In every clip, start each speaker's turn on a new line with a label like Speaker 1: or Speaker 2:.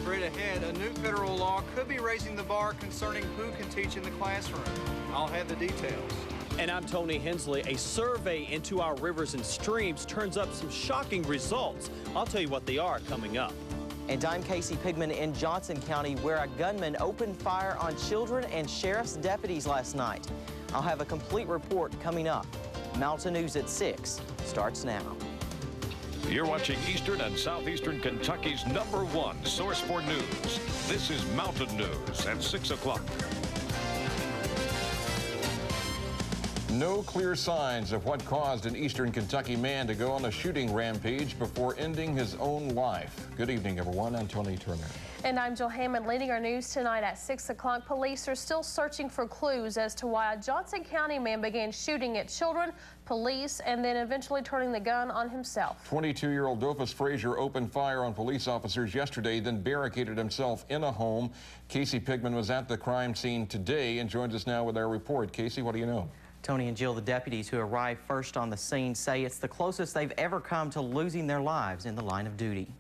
Speaker 1: Straight ahead, a new federal law could be raising the bar concerning who can teach in the classroom. I'll have the details.
Speaker 2: And I'm Tony Hensley. A survey into our rivers and streams turns up some shocking results. I'll tell you what they are coming up.
Speaker 3: And I'm Casey Pigman in Johnson County, where a gunman opened fire on children and sheriff's deputies last night. I'll have a complete report coming up. Mountain News at 6 starts now.
Speaker 4: You're watching Eastern and Southeastern Kentucky's #1 source for news. This is Mountain News at 6 o'clock.
Speaker 5: No clear signs of what caused an Eastern Kentucky man to go on a shooting rampage before ending his own life. Good evening, everyone. I'm Tony Turner.
Speaker 6: And I'm Jill Hammond, leading our news tonight at 6 o'clock. Police are still searching for clues as to why a Johnson County man began shooting at children, police, and then eventually turning the gun on himself.
Speaker 5: 22-year-old Dofus Frazier opened fire on police officers yesterday, then barricaded himself in a home. Casey Pigman was at the crime scene today and joins us now with our report. Casey, what do you know?
Speaker 3: Tony and Jill, the deputies who arrived first on the scene say it's the closest they've ever come to losing their lives in the line of duty.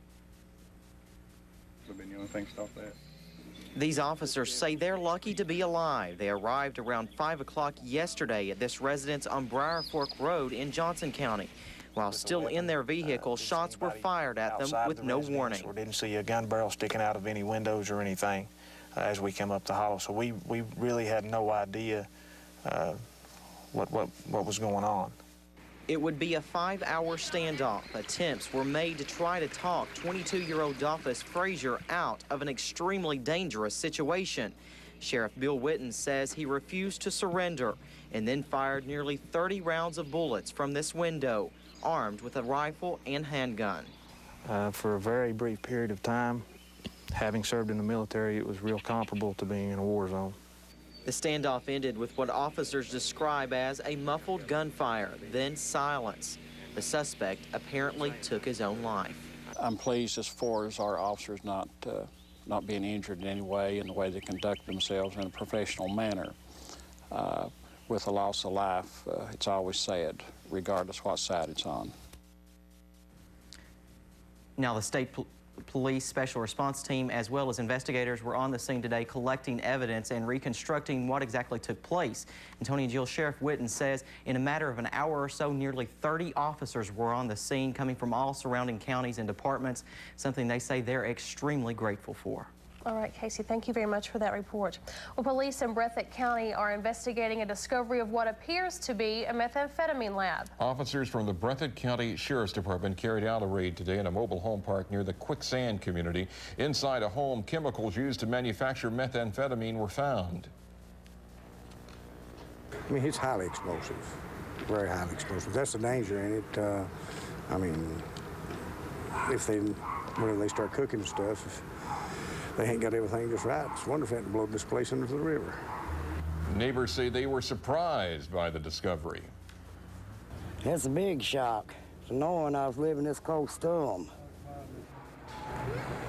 Speaker 7: Been the only thing stop that.
Speaker 3: These officers say they're lucky to be alive. They arrived around 5 o'clock yesterday at this residence on Briar Fork Road in Johnson County. While still in their vehicle, shots were fired at them with no warning.
Speaker 8: We didn't see a gun barrel sticking out of any windows or anything as we came up the hollow, so we really had no idea what was going on.
Speaker 3: It would be a 5-hour standoff. Attempts were made to try to talk 22-year-old Dofus Frazier out of an extremely dangerous situation. Sheriff Bill Witten says he refused to surrender and then fired nearly 30 rounds of bullets from this window, armed with a rifle and handgun.
Speaker 8: For a very brief period of time, having served in the military, it was real comparable to being in a war zone.
Speaker 3: The standoff ended with what officers describe as a muffled gunfire, then silence. The suspect apparently took his own life.
Speaker 9: I'm pleased as far as our officers not being injured in any way in the way they conduct themselves in a professional manner. With a loss of life, it's always sad, regardless what side it's on.
Speaker 3: Now, the state police special response team as well as investigators were on the scene today collecting evidence and reconstructing what exactly took place. And Tony and Jill, Sheriff Witten says in a matter of an hour or so, nearly 30 officers were on the scene coming from all surrounding counties and departments, something they say they're extremely grateful for.
Speaker 6: All right, Casey, thank you very much for that report. Well, police in Breathitt County are investigating a discovery of what appears to be a methamphetamine lab.
Speaker 5: Officers from the Breathitt County Sheriff's Department carried out a raid today in a mobile home park near the Quicksand community. Inside a home, chemicals used to manufacture methamphetamine were found.
Speaker 10: I mean, it's highly explosive, very highly explosive. That's the danger in it. I mean, whenever they start cooking and stuff, if they ain't got everything just right, it's wonderful to blow this place into the river.
Speaker 5: Neighbors say they were surprised by the discovery.
Speaker 11: It's a big shock, knowing I was living this close to them.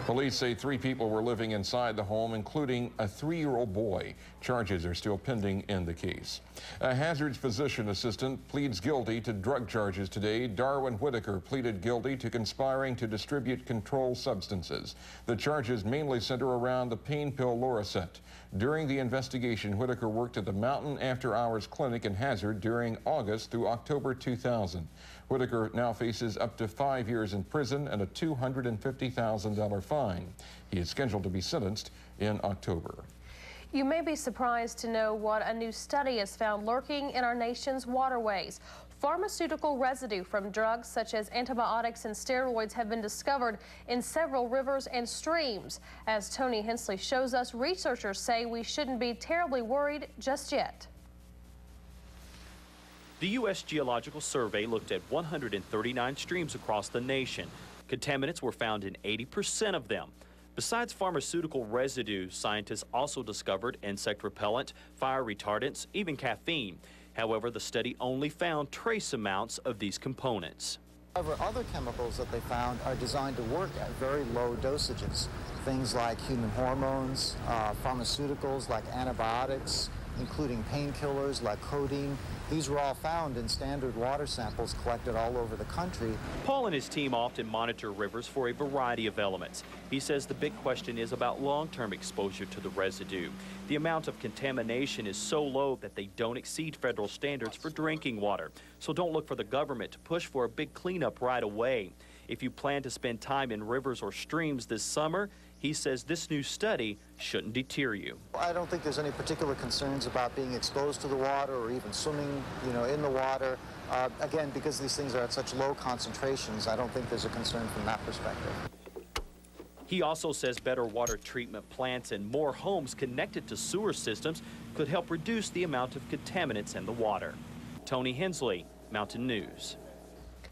Speaker 5: Police say 3 people were living inside the home, including a 3-year-old boy. Charges are still pending in the case. A hazards physician assistant pleads guilty to drug charges today. Darwin Whitaker pleaded guilty to conspiring to distribute controlled substances. The charges mainly center around the pain pill Loracet. During the investigation, Whitaker worked at the Mountain After Hours Clinic in Hazard during August through October 2000. Whitaker now faces up to 5 years in prison and a $250,000 fine. He is scheduled to be sentenced in October.
Speaker 6: You may be surprised to know what a new study has found lurking in our nation's waterways. Pharmaceutical residue from drugs such as antibiotics and steroids have been discovered in several rivers and streams. As Tony Hensley shows us, researchers say we shouldn't be terribly worried just yet.
Speaker 2: The U.S. Geological Survey looked at 139 streams across the nation. Contaminants were found in 80% of them. Besides pharmaceutical residue, scientists also discovered insect repellent, fire retardants, even caffeine. However, the study only found trace amounts of these components.
Speaker 12: However, other chemicals that they found are designed to work at very low dosages. Things like human hormones, pharmaceuticals like antibiotics, including painkillers like codeine, These were all found in standard water samples collected all over the country.
Speaker 2: Paul and his team often monitor rivers for a variety of elements. He says the big question is about long-term exposure to the residue. The amount of contamination is so low that they don't exceed federal standards for drinking water. So don't look for the government to push for a big cleanup right away. If you plan to spend time in rivers or streams this summer, he says this new study shouldn't deter you.
Speaker 12: I don't think there's any particular concerns about being exposed to the water or even swimming, in the water. Again, because these things are at such low concentrations, I don't think there's a concern from that perspective.
Speaker 2: He also says better water treatment plants and more homes connected to sewer systems could help reduce the amount of contaminants in the water. Tony Hensley, Mountain News.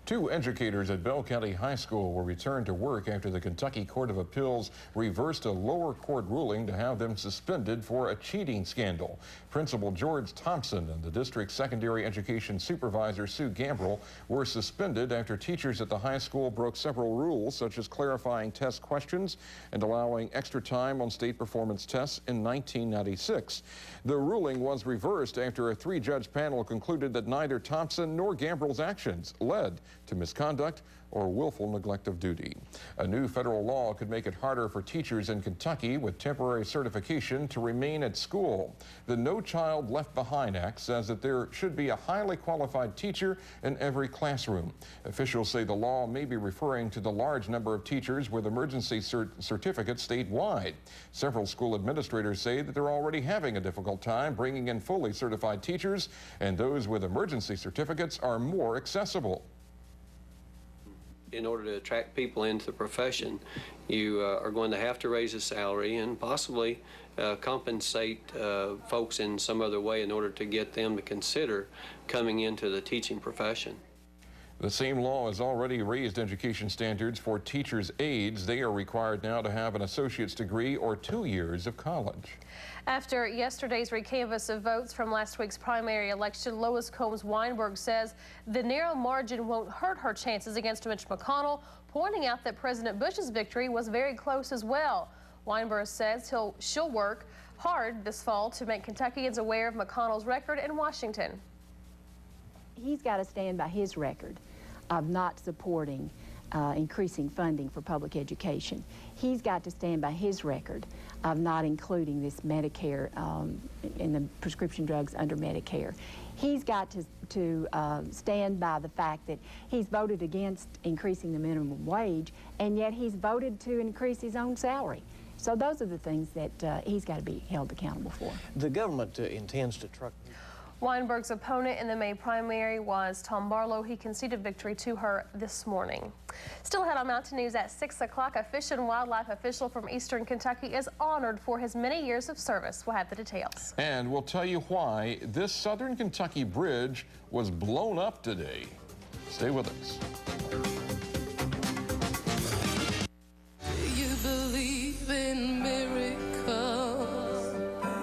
Speaker 5: 2 educators at Bell County High School were returned to work after the Kentucky Court of Appeals reversed a lower court ruling to have them suspended for a cheating scandal. Principal George Thompson and the district's secondary education supervisor, Sue Gambrell, were suspended after teachers at the high school broke several rules, such as clarifying test questions and allowing extra time on state performance tests in 1996. The ruling was reversed after a 3-judge panel concluded that neither Thompson nor Gambrell's actions led to misconduct or willful neglect of duty. A new federal law could make it harder for teachers in Kentucky with temporary certification to remain at school. The No Child Left Behind Act says that there should be a highly qualified teacher in every classroom. Officials say the law may be referring to the large number of teachers with emergency certificates statewide. Several school administrators say that they're already having a difficult time bringing in fully certified teachers, and those with emergency certificates are more accessible.
Speaker 7: In order to attract people into the profession, you are going to have to raise the salary and possibly compensate folks in some other way in order to get them to consider coming into the teaching profession.
Speaker 5: The same law has already raised education standards for teachers' aides. They are required now to have an associate's degree or 2 years of college.
Speaker 6: After yesterday's recanvass of votes from last week's primary election, Lois Combs Weinberg says the narrow margin won't hurt her chances against Mitch McConnell, pointing out that President Bush's victory was very close as well. Weinberg says she'll work hard this fall to make Kentuckians aware of McConnell's record in Washington.
Speaker 13: He's got to stand by his record of not supporting increasing funding for public education. He's got to stand by his record of not including this Medicare in the prescription drugs under Medicare. He's got to stand by the fact that he's voted against increasing the minimum wage, and yet he's voted to increase his own salary. So those are the things that he's got to be held accountable for.
Speaker 14: The government intends to truck.
Speaker 6: Weinberg's opponent in the May primary was Tom Barlow. He conceded victory to her this morning. Still ahead on Mountain News at 6 o'clock, a fish and wildlife official from Eastern Kentucky is honored for his many years of service. We'll have the details.
Speaker 5: And we'll tell you why this Southern Kentucky bridge was blown up today. Stay with us.
Speaker 15: Do you believe in miracles?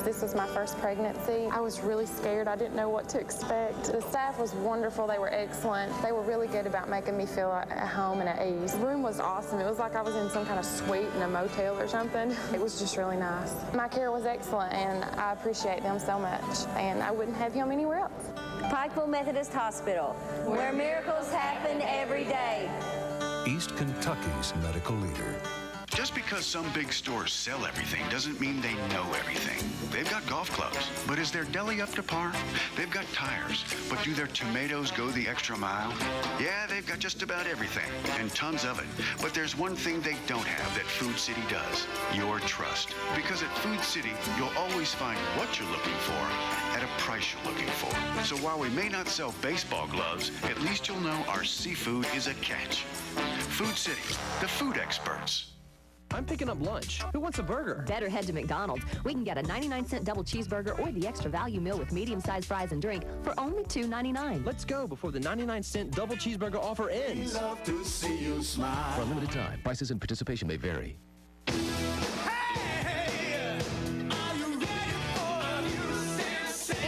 Speaker 16: This was my first pregnancy. I was really scared. I didn't know what to expect. The staff was wonderful. They were excellent. They were really good about making me feel at home and at ease. The room was awesome. It was like I was in some kind of suite in a motel or something. It was just really nice. My care was excellent, and I appreciate them so much, and I wouldn't have him anywhere else.
Speaker 17: Pikeville Methodist Hospital, where miracles happen every day.
Speaker 18: East Kentucky's medical leader.
Speaker 19: Just because some big stores sell everything doesn't mean they know everything. They've got golf clubs, but is their deli up to par? They've got tires, but do their tomatoes go the extra mile? Yeah, they've got just about everything, and tons of it. But there's one thing they don't have that Food City does: your trust. Because at Food City, you'll always find what you're looking for at a price you're looking for. So while we may not sell baseball gloves, at least you'll know our seafood is a catch. Food City, the food experts.
Speaker 20: I'm picking up lunch. Who wants a burger?
Speaker 21: Better head to McDonald's. We can get a 99-cent double cheeseburger or the extra value meal with medium-sized fries and drink for only $2.99.
Speaker 20: Let's go before the 99-cent double cheeseburger offer ends.
Speaker 22: We love to see you smile.
Speaker 23: For a limited time, prices and participation may vary.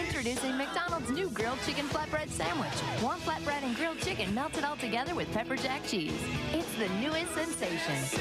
Speaker 21: Introducing McDonald's new grilled chicken flatbread sandwich. Warm flatbread and grilled chicken melted all together with pepper jack cheese. It's the newest sensation.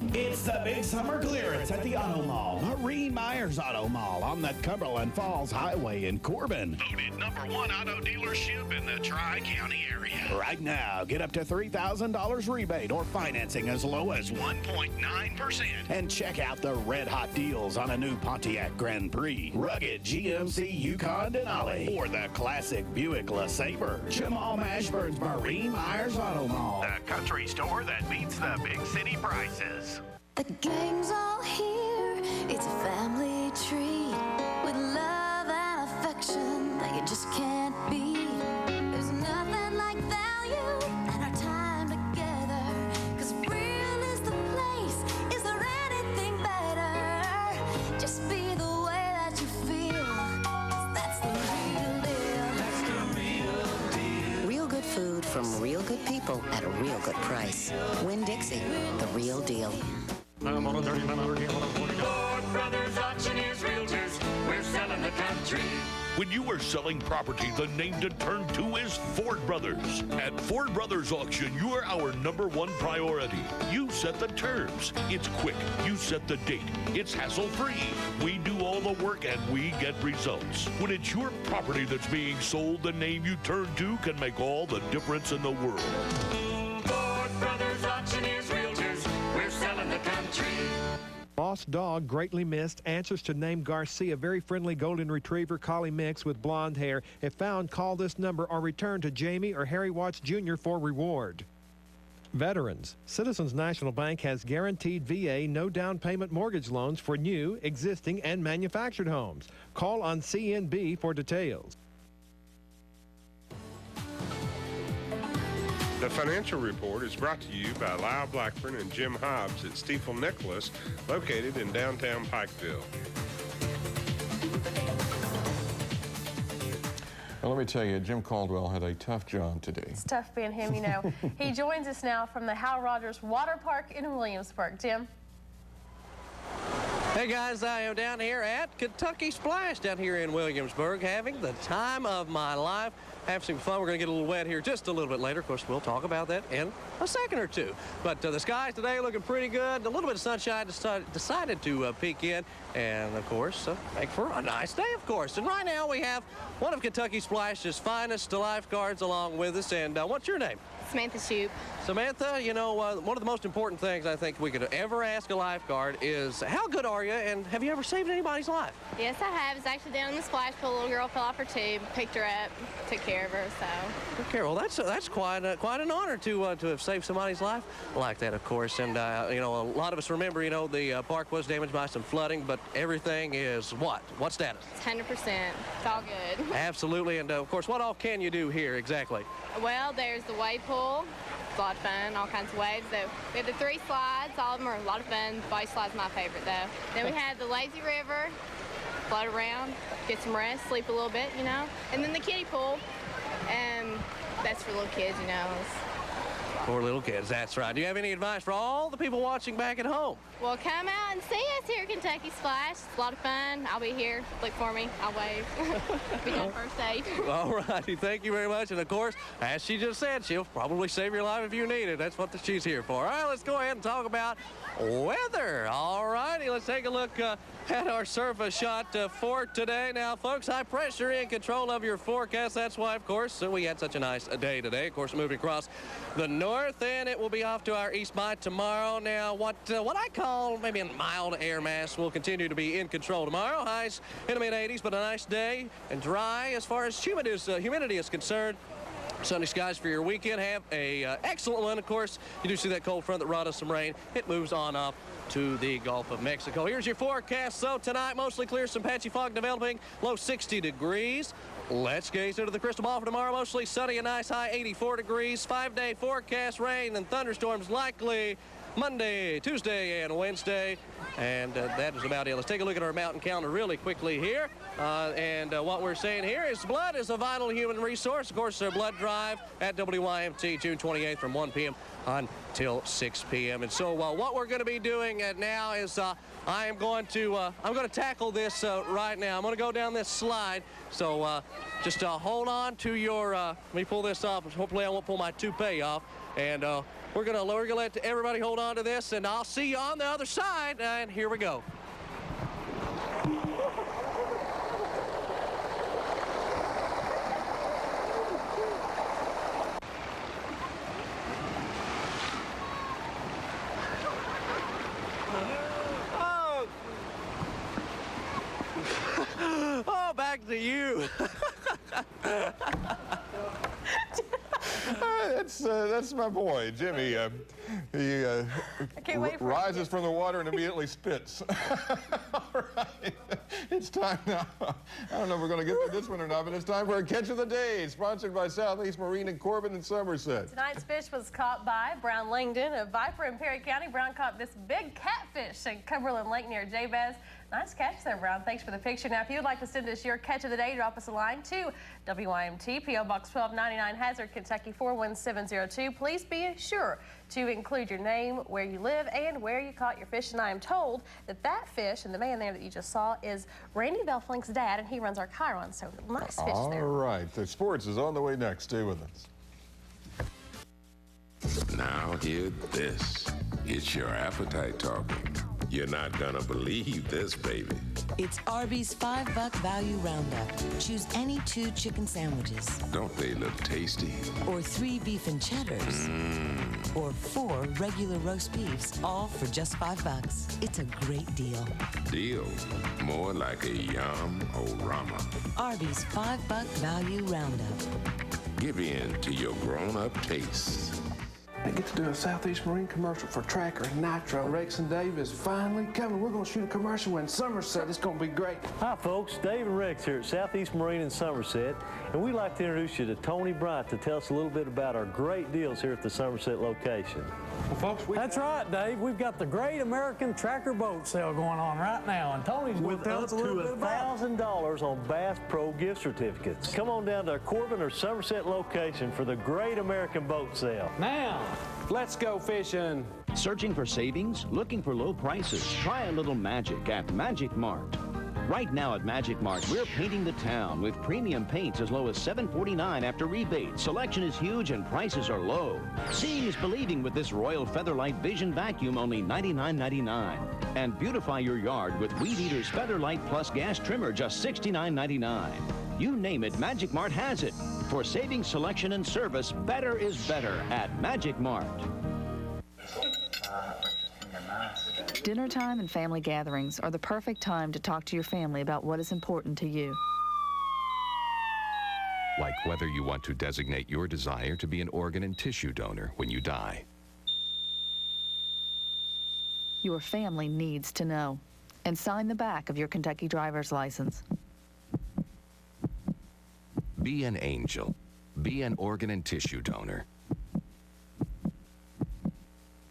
Speaker 1: It's the big summer clearance at the Auto Mall, Marine Myers Auto Mall on the Cumberland Falls Highway in Corbin.
Speaker 4: Voted #1 auto dealership in the Tri-County area.
Speaker 1: Right now, get up to $3,000 rebate or financing as low as
Speaker 4: 1.9%.
Speaker 1: And check out the red-hot deals on a new Pontiac Grand Prix, rugged GMC Yukon Denali, or the classic Buick LeSabre. Jamal Mashburn's Marine Myers Auto Mall.
Speaker 4: The country store that beats the big city prices.
Speaker 2: The gang's all here. It's a family treat with love and affection that you just can't beat. There's nothing like value and our time together. 'Cause real is the place. Is there anything better? Just be the way that you feel. 'Cause that's the real deal. That's the real deal.
Speaker 3: Real good food from real good people at a real good price. Winn-Dixie, the real deal.
Speaker 22: Ford Brothers Auctioneers Realtors, we're selling the country.
Speaker 7: When you are selling property, the name to turn to is Ford Brothers. At Ford Brothers Auction, you are our #1 priority. You set the terms. It's quick. You set the date. It's hassle-free. We do all the work and we get results. When it's your property that's being sold, the name you turn to can make all the difference in the world.
Speaker 22: Ford Brothers Auctioneers Realtors, we're selling the country.
Speaker 9: Lost dog greatly missed. Answers to name Garcia. Very friendly golden retriever collie mix with blonde hair. If found, call this number or return to Jamie or Harry Watts Jr. for reward. Veterans. Citizens National Bank has guaranteed VA no down payment mortgage loans for new, existing, and manufactured homes. Call on CNB for details.
Speaker 10: The Financial Report is brought to you by Lyle Blackburn and Jim Hobbs at Stiefel Nicholas, located in downtown Pikeville.
Speaker 5: Well, let me tell you, Jim Caldwell had a tough job today.
Speaker 6: It's tough being him, you know. He joins us now from the Hal Rogers Water Park in Williamsburg. Jim?
Speaker 20: Hey guys, I am down here at Kentucky Splash down here in Williamsburg, having the time of my life. Have some fun. We're going to get a little wet here just a little bit later. Of course, we'll talk about that in a second or two. But the skies today looking pretty good. A little bit of sunshine decided to peek in. And, of course, make for a nice day, of course. And right now we have one of Kentucky Splash's finest lifeguards along with us. And what's your name?
Speaker 24: Samantha Shoup.
Speaker 20: Samantha, you know, one of the most important things I think we could ever ask a lifeguard is how good are you, and have you ever saved anybody's life?
Speaker 24: Yes, I have. It's actually down in the splash pool. A little girl fell off her tube, picked her up, took care of her, so.
Speaker 20: Okay, well, that's quite an honor to have saved somebody's life like that, of course. And, you know, a lot of us remember, you know, the park was damaged by some flooding, but everything is what? What status?
Speaker 24: It's 100%. It's all good.
Speaker 20: Absolutely, and, of course, what all can you do here exactly?
Speaker 24: Well, there's the wave pool. It's a lot of fun, all kinds of waves. So we have the 3 slides. All of them are a lot of fun. The body slide's my favorite, though. Then we have the lazy river, float around, get some rest, sleep a little bit, you know. And then the kiddie pool, that's for little kids, you know.
Speaker 20: For little kids, that's right. Do you have any advice for all the people watching back at home?
Speaker 24: Well, come out and see us here at Kentucky Splash. It's a lot of fun. I'll be here. Look for me. I'll wave. Be done first aid.
Speaker 20: All righty. Thank you very much. And, of course, as she just said, she'll probably save your life if you need it. That's what she's here for. All right, let's go ahead and talk about weather. All righty. Let's take a look at our surface shot for today. Now, folks, high pressure in control of your forecast. That's why, of course, we had such a nice day today. Of course, moving across the north, and it will be off to our east by tomorrow. Now, what I call maybe a mild air mass will continue to be in control tomorrow. Highs in the mid-80s, but a nice day and dry as far as humidity is concerned. Sunny skies for your weekend. Have a excellent one. Of course, you do see that cold front that brought us some rain. It moves on up to the Gulf of Mexico. Here's your forecast. So tonight, mostly clear, some patchy fog developing, low 60 degrees. Let's gaze into the crystal ball for tomorrow. Mostly sunny and nice, high 84 degrees. 5-day forecast, rain and thunderstorms likely Monday, Tuesday, and Wednesday. And that is about it. Let's take a look at our mountain calendar really quickly here. What we're saying here is blood is a vital human resource. Of course, our blood drive at WYMT June 28th from 1 p.m. until 6 p.m. And so what we're going to be doing now is I'm going to tackle this right now. I'm going to go down this slide. So just hold on to your, let me pull this off. Hopefully I won't pull my toupee off. And we're gonna let everybody hold on to this, and I'll see you on the other side. And here we go. Oh, back to you.
Speaker 5: That's my boy, Jimmy. He rises from the water and immediately spits. All right, it's time now. I don't know if we're going to get through this one or not, but it's time for a Catch of the Day, sponsored by Southeast Marine in Corbin and Somerset.
Speaker 6: Tonight's fish was caught by Brown Langdon of Viper in Perry County. Brown caught this big catfish in Cumberland Lake near Jabez. Nice catch there, Brown. Thanks for the picture. Now, if you'd like to send us your Catch of the Day, drop us a line to WYMT, P.O. Box 1299, Hazard, Kentucky 41702. Please be sure to include your name, where you live, and where you caught your fish. And I am told that that fish and the man there that you just saw is Randy Belflink's dad, and he runs our Chiron. So nice fish there.
Speaker 5: All right, the sports is on the way next. Stay with us.
Speaker 11: Now hear this. It's your appetite talking. You're not gonna believe this, baby.
Speaker 12: It's Arby's $5 value roundup. Choose any 2 chicken sandwiches.
Speaker 11: Don't they look tasty?
Speaker 12: Or 3 beef and cheddars. Or 4 regular roast beefs, all for just $5. It's a great deal.
Speaker 11: Deal. More like a yum-o-rama.
Speaker 12: Arby's $5 value roundup.
Speaker 11: Give in to your grown-up tastes.
Speaker 13: I get to do a Southeast Marine commercial for Tracker and Nitro. Rex and Dave is finally coming. We're going to shoot a commercial in Somerset. It's going to be great.
Speaker 14: Hi, folks. Dave and Rex here at Southeast Marine in Somerset, and we'd like to introduce you to Tony Bryant to tell us a little bit about our great deals here at the Somerset location.
Speaker 13: Well, folks,
Speaker 15: That's right, Dave. We've got the Great American Tracker Boat Sale going on right now, and Tony's going to tell us a little bit about it.
Speaker 14: $1,000 on Bass Pro gift certificates. Come on down to our Corbin or Somerset location for the Great American Boat Sale.
Speaker 13: Now, let's go fishing.
Speaker 16: Searching for savings? Looking for low prices? Try a little magic at Magic Mart. Right now at Magic Mart, we're painting the town with premium paints as low as $7.49 after rebate. Selection is huge and prices are low. Seeing is believing with this Royal Featherlight Vision Vacuum, only $99.99. And beautify your yard with Weed Eater's Featherlight Plus Gas Trimmer, just $69.99. You name it, Magic Mart has it. For saving, selection, and service, better is better at Magic Mart.
Speaker 21: Dinner time and family gatherings are the perfect time to talk to your family about what is important to you.
Speaker 18: Like whether you want to designate your desire to be an organ and tissue donor when you die.
Speaker 21: Your family needs to know. And sign the back of your Kentucky driver's license.
Speaker 18: Be an angel. Be an organ and tissue donor.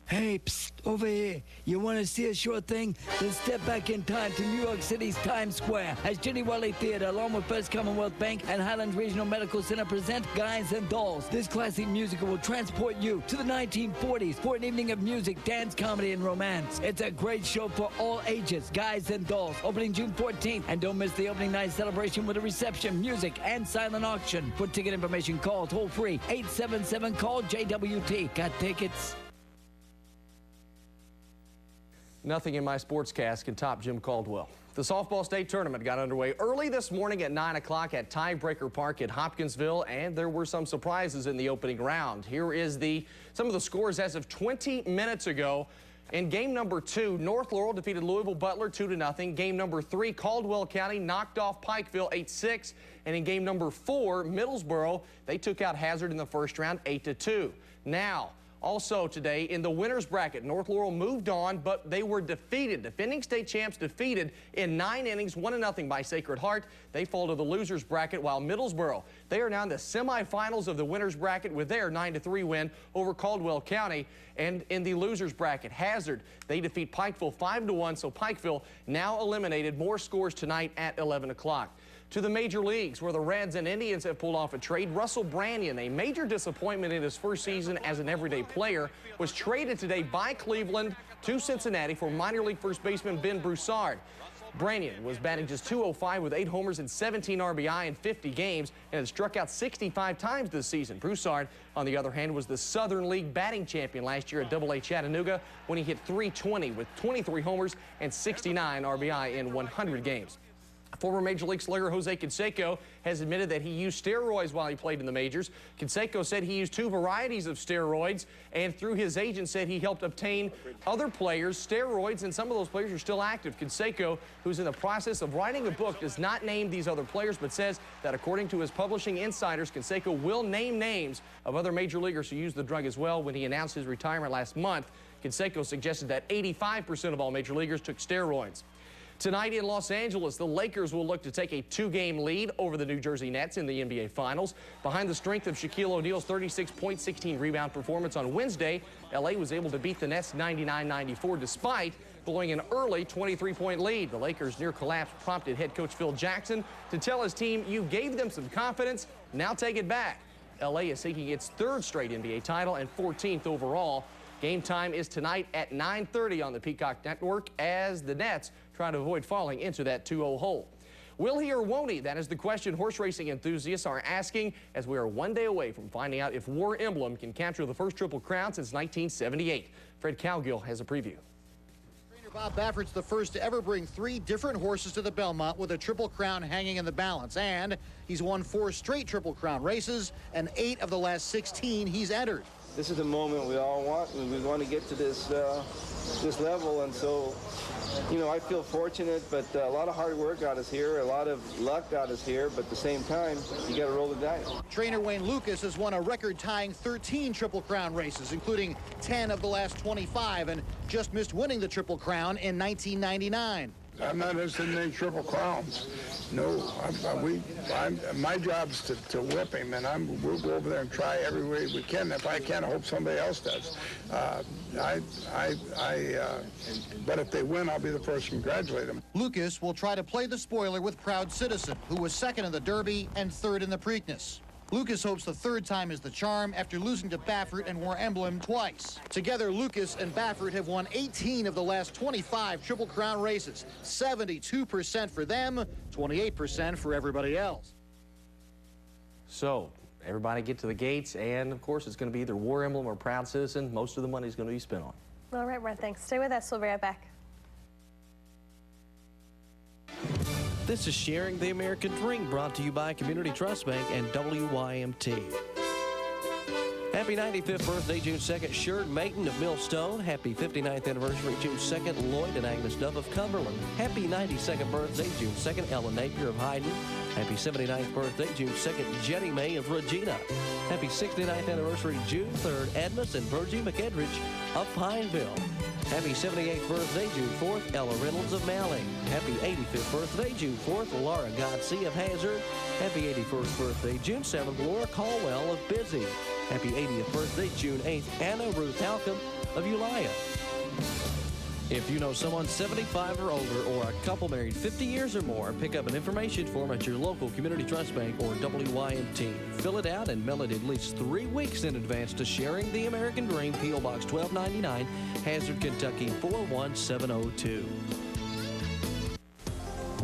Speaker 17: Hey, psst, over here. You want to see a short thing? Then step back in time to New York City's Times Square as Ginny Wiley Theater, along with First Commonwealth Bank and Highlands Regional Medical Center, present Guys and Dolls. This classic musical will transport you to the 1940s for an evening of music, dance, comedy, and romance. It's a great show for all ages. Guys and Dolls, opening June 14th. And don't miss the opening night celebration with a reception, music, and silent auction. For ticket information, call toll-free 877-CALL-JWT. Got tickets?
Speaker 20: Nothing in my sportscast can top Jim Caldwell. The softball state tournament got underway early this morning at 9 o'clock at Tiebreaker Park in Hopkinsville, and there were some surprises in the opening round. Here is some of the scores as of 20 minutes ago. In game number 2, North Laurel defeated Louisville Butler 2-0. Game number 3, Caldwell County knocked off Pikeville 8-6. And in game number 4, Middlesboro, they took out Hazard in the first round 8-2. Now, also today, in the winners bracket, North Laurel moved on, but they were defeated. Defending state champs defeated in 9 innings, 1-0 by Sacred Heart. They fall to the losers bracket, while Middlesboro, they are now in the semifinals of the winners bracket with their 9-3 win over Caldwell County. And in the losers bracket, Hazard, they defeat Pikeville 5-1, so Pikeville now eliminated. More scores tonight at 11 o'clock. To the major leagues, where the Reds and Indians have pulled off a trade. Russell Branyan, a major disappointment in his first season as an everyday player, was traded today by Cleveland to Cincinnati for minor league first baseman Ben Broussard. Branyan was batting just .205 with 8 homers and 17 RBI in 50 games and had struck out 65 times this season. Broussard, on the other hand, was the Southern League batting champion last year at AA Chattanooga when he hit .320 with 23 homers and 69 RBI in 100 games. Former Major League slugger Jose Canseco has admitted that he used steroids while he played in the majors. Canseco said he used 2 varieties of steroids, and through his agent said he helped obtain other players steroids, and some of those players are still active. Canseco, who's in the process of writing a book, does not name these other players, but says that according to his publishing insiders, Canseco will name names of other major leaguers who used the drug as well. When he announced his retirement last month, Canseco suggested that 85% of all major leaguers took steroids. Tonight in Los Angeles, the Lakers will look to take a 2-game lead over the New Jersey Nets in the NBA Finals. Behind the strength of Shaquille O'Neal's 36-point, 16-rebound performance on Wednesday, LA was able to beat the Nets 99-94 despite blowing an early 23-point lead. The Lakers' near collapse prompted head coach Phil Jackson to tell his team, "You gave them some confidence, now take it back." LA is seeking its 3rd straight NBA title and 14th overall. Game time is tonight at 9:30 on the Peacock Network as the Nets try to avoid falling into that 2-0 hole. Will he or won't he? That is the question horse racing enthusiasts are asking as we are 1 day away from finding out if War Emblem can capture the first Triple Crown since 1978. Fred Cowgill has a preview.
Speaker 1: Trainer Bob Baffert's the first to ever bring 3 different horses to the Belmont with a Triple Crown hanging in the balance, and he's won 4 straight Triple Crown races and 8 of the last 16 he's entered.
Speaker 8: This is a moment we all want. We want to get to this level, and so, you know, I feel fortunate, but a lot of hard work got us here, a lot of luck got us here, but at the same time, you got to roll the dice.
Speaker 1: Trainer Wayne Lucas has won a record-tying 13 Triple Crown races, including 10 of the last 25, and just missed winning the Triple Crown in 1999.
Speaker 19: I'm not interested in any Triple Crowns. No, my job's to whip him, and we'll go over there and try every way we can. If I can, I hope somebody else does. But if they win, I'll be the first to congratulate them.
Speaker 1: Lucas will try to play the spoiler with Proud Citizen, who was 2nd in the Derby and 3rd in the Preakness. Lucas hopes the 3rd time is the charm after losing to Baffert and War Emblem twice. Together, Lucas and Baffert have won 18 of the last 25 Triple Crown races. 72% for them, 28% for everybody else.
Speaker 20: So, everybody get to the gates, and of course, it's going to be either War Emblem or Proud Citizen. Most of the money is going to be spent on.
Speaker 6: All right, Brent, thanks. Stay with us. We'll be right back.
Speaker 23: This is Sharing the American Dream, brought to you by Community Trust Bank and WYMT. Happy 95th birthday, June 2nd, Sherd Maiden of Millstone. Happy 59th anniversary, June 2nd, Lloyd and Agnes Dove of Cumberland. Happy 92nd birthday, June 2nd, Ellen Napier of Hyden. Happy 79th birthday, June 2nd, Jenny May of Regina. Happy 69th anniversary, June 3rd, Edmus and Virgie McEdridge of Pineville. Happy 78th birthday, June 4th, Ella Reynolds of Malling. Happy 85th birthday, June 4th, Laura Godsey of Hazard. Happy 81st birthday, June 7th, Laura Caldwell of Busy. Happy 80th birthday, June 8th, Anna Ruth Halcomb of Ulia. If you know someone 75 or older or a couple married 50 years or more, pick up an information form at your local Community Trust Bank or WYMT. Fill it out and mail it at least 3 weeks in advance to Sharing the American Dream, P.O. Box 1299, Hazard, Kentucky 41702.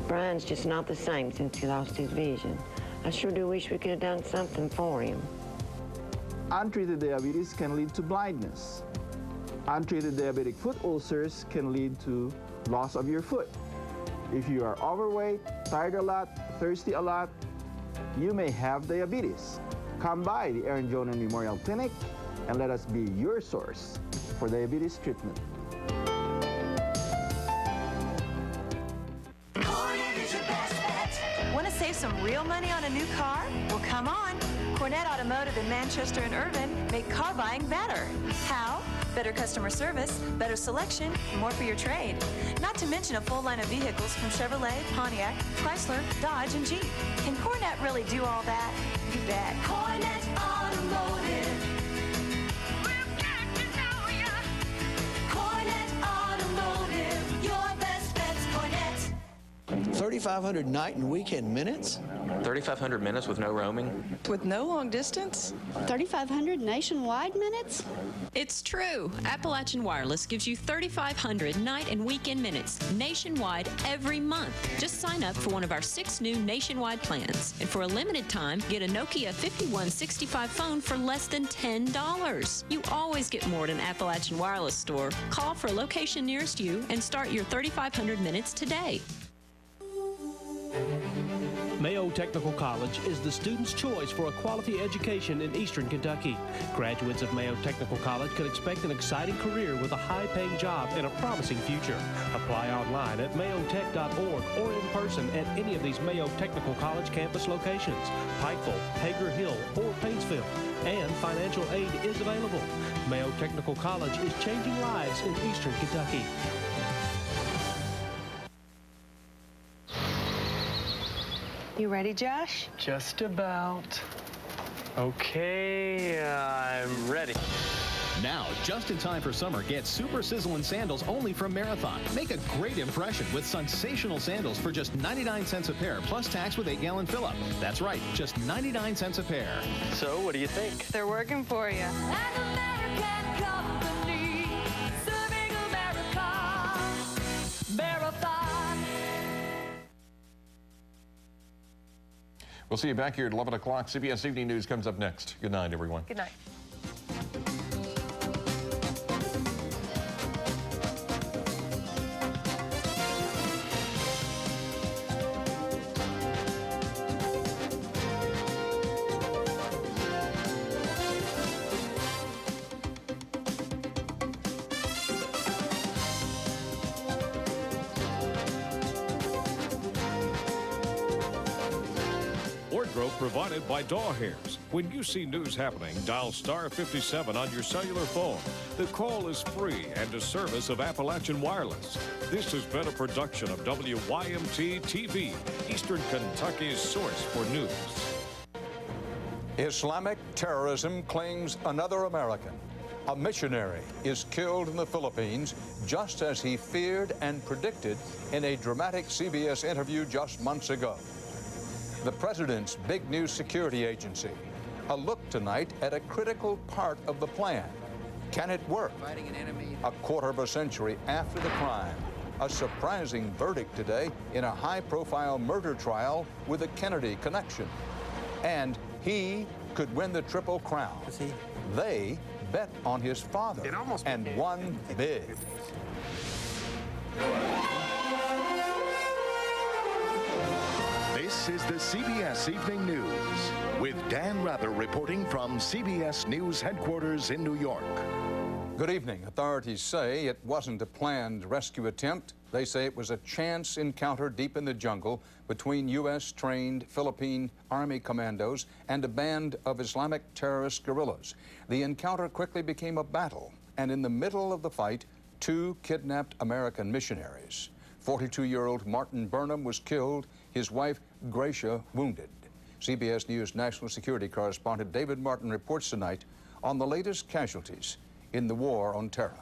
Speaker 25: Brian's just not the same since he lost his vision. I sure do wish we could have done something for him.
Speaker 26: Untreated diabetes can lead to blindness. Untreated diabetic foot ulcers can lead to loss of your foot. If you are overweight, tired a lot, thirsty a lot, you may have diabetes. Come by the Aaron Jonan Memorial Clinic and let us be your source for diabetes treatment.
Speaker 27: Want to save some real money on a new car? Well, come on. Cornett Automotive in Manchester and Irvine make car buying better. How? Better customer service, better selection, and more for your trade. Not to mention a full line of vehicles from Chevrolet, Pontiac, Chrysler, Dodge, and Jeep. Can Cornett really do all that? You bet. Cornett Automotive. We've got to know ya. Cornett Automotive. Your best bet's Cornett.
Speaker 2: 3,500 night and weekend minutes?
Speaker 3: 3,500 minutes with no roaming?
Speaker 4: With no long distance?
Speaker 7: 3,500 nationwide minutes?
Speaker 9: It's true. Appalachian Wireless gives you 3,500 night and weekend minutes nationwide every month. Just sign up for one of our 6 new nationwide plans. And for a limited time, get a Nokia 5165 phone for less than $10. You always get more at an Appalachian Wireless store. Call for a location nearest you and start your 3,500 minutes today.
Speaker 23: Mayo Technical College is the student's choice for a quality education in Eastern Kentucky. Graduates of Mayo Technical College can expect an exciting career with a high-paying job and a promising future. Apply online at mayotech.org or in person at any of these Mayo Technical College campus locations, Pikeville, Hager Hill, or Paintsville. And financial aid is available. Mayo Technical College is changing lives in Eastern Kentucky.
Speaker 15: You ready, Josh? Just about. Okay, I'm ready.
Speaker 10: Now, just in time for summer, get Super Sizzling Sandals only from Marathon. Make a great impression with sensational sandals for just 99 cents a pair, plus tax with 8-gallon fill-up. That's right, just 99 cents a pair.
Speaker 15: So, what do you think?
Speaker 4: They're working for you.
Speaker 5: We'll see you back here at 11 o'clock. CBS Evening News comes up next. Good night, everyone.
Speaker 6: Good night.
Speaker 22: Provided by Daw Hairs. When you see news happening, dial star 57 on your cellular phone. The call is free and a service of Appalachian Wireless. This has been a production of WYMT TV, Eastern Kentucky's source for news.
Speaker 28: Islamic terrorism claims another American. A missionary is killed in the Philippines, just as he feared and predicted in a dramatic CBS interview just months ago. The president's big news security agency. A look tonight at a critical part of the plan. Can it work? A quarter of a century after the crime. A surprising verdict today in a high-profile murder trial with a Kennedy connection. And he could win the Triple Crown. They bet on his father and won big.
Speaker 29: This is the CBS Evening News with Dan Rather reporting from CBS News headquarters in New York.
Speaker 28: Good evening. Authorities say it wasn't a planned rescue attempt. They say it was a chance encounter deep in the jungle between U.S.-trained Philippine Army commandos and a band of Islamic terrorist guerrillas. The encounter quickly became a battle, and in the middle of the fight, 2 kidnapped American missionaries. 42-year-old Martin Burnham was killed, his wife Gracia wounded. CBS News national security correspondent David Martin reports tonight on the latest casualties in the war on terror.